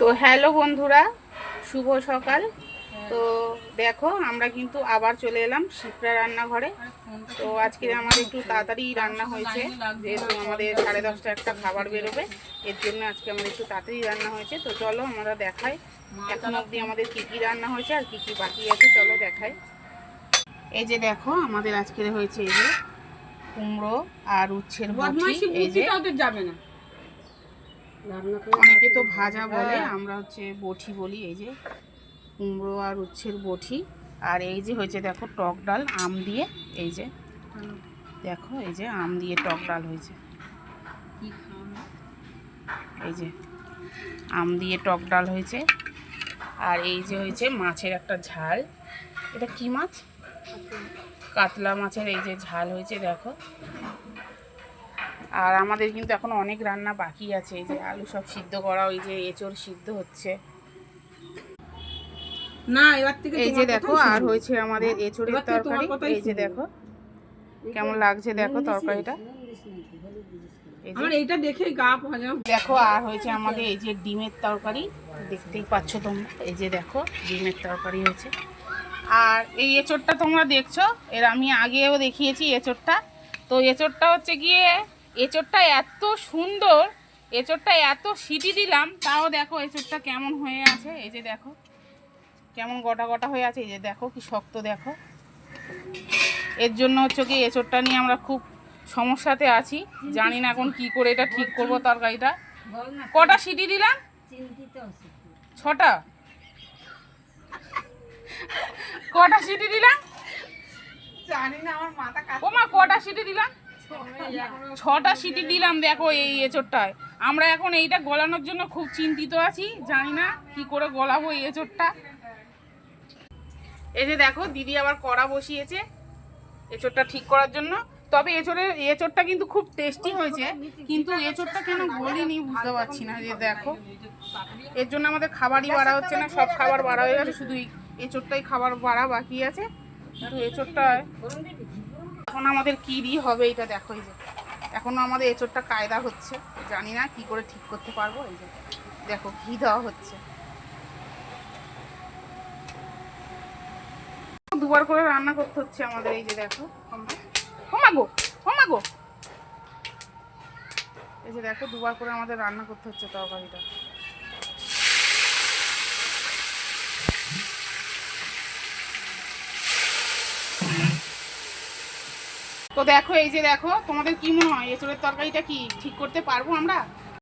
তো হ্যালো বন্ধুরা, শুভ সকাল। তো দেখো আমরা কিন্তু আবার চলে এলাম শিপ্রা রান্নাঘরে। তো আজকে আমাদের একটু তাড়াতাড়ি রান্না হয়েছে, যেহেতু আমাদের 10:30টা একটা খাবার বেরোবে, এর জন্য আজকে আমাদের একটু তাড়াতাড়ি রান্না হয়েছে। তো চলো আমরা দেখাই এখন অবধি আমাদের কী কী রান্না হয়েছে আর কী কী বাকি আছে, চলো দেখাই। এই যে দেখো আমাদের আজকের হয়েছে এই যে কুমড়ো আর উচ্ছের বটি, এই যে যাবে না, অনেকে তো ভাজা বলে, আমরা হচ্ছে বটি বলি। এই যে কুমড়ো আর উচ্ছের বটি, আর এই যে হয়েছে দেখো টক ডাল আম দিয়ে। এই যে দেখো এই যে আম দিয়ে টক ডাল হয়েছে, এই যে আম দিয়ে টক ডাল হয়েছে। আর এই যে হয়েছে মাছের একটা ঝাল, এটা কি মাছ? কাতলা মাছের এই যে ঝাল হয়েছে দেখো। আর আমাদের কিন্তু এখন অনেক রান্না বাকি আছে। এই যে আলু সব সিদ্ধ করা, ওই যে এঁচড় সিদ্ধ হচ্ছে না এবার থেকে। এই যে দেখো আর হয়েছে আমাদের এঁচড়ের তরকারি, এই যে দেখো কেমন লাগছে দেখো তরকারিটা, আমার এইটা দেখে গা ভাজা। দেখো আর হয়েছে আমাদের এই যে ডিমের তরকারি, দেখতেই পাচ্ছ তোমরা, এই যে দেখো ডিমের তরকারি হয়েছে। আর এই এঁচড়টা তোমরা দেখছো, এর আমি আগেও দেখিয়েছি এঁচড়টা। তো এঁচড়টা হচ্ছে গিয়ে, এঁচড়টা এত সুন্দর, এঁচড়টা এত সিটি দিলাম তাও দেখো এঁচড়টা কেমন হয়ে আছে। এই যে দেখো কেমন গোটা গোটা হয়ে আছে, এই যে দেখো কি শক্ত দেখো। এর জন্য হচ্ছে কি এঁচড়টা নিয়ে আমরা খুব সমস্যাতে আছি, জানি না এখন কি করে এটা ঠিক করবো তরকারিটা। কটা সিটি দিলাম? 6টা। কটা সিটি দিলাম জানি না, আমার মাথা ও মা কটা সিটি দিলাম? 6টা সিটি দিলাম দেখো এই এঁচড়টায়। আমরা এখন এইটা গলানোর জন্য খুব চিন্তিত আছি, জানি না কি করে গলাবো এই এঁচড়টা। এই যে দেখো দিদি আবার কড়া বসিয়েছে এঁচড়টা ঠিক করার জন্য। তবে এঁচড়টা কিন্তু খুব টেস্টি হয়েছে, কিন্তু এঁচড়টা কেন গলিনি বুঝতে পারছি না। যে দেখো এর জন্য আমাদের খাবারই বাড়া হচ্ছে না, সব খাবার বাড়া হয়ে গেছে, শুধু এঁচড়টাই খাবার বাড়া বাকি আছে। কিন্তু এঁচড়টা এখন আমাদের কী দিয়ে হবে এটা দেখো। এই যে এখনও আমাদের এঁচড়টা কায়দা হচ্ছে, জানি না কি করে ঠিক করতে পারবো। এই যে দেখো ঘি দেওয়া হচ্ছে, দুবার করে রান্না করতে হচ্ছে আমাদের। এই যে দেখো ওমাগো ওমাগো, এই যে দেখো দুবার করে আমাদের রান্না করতে হচ্ছে তরকারিটা। তো দেখো এই যে দেখো তোমাদের কি মনে হয় এঁচড়ের তরকারিটা কি ঠিক করতে পারবো আমরা?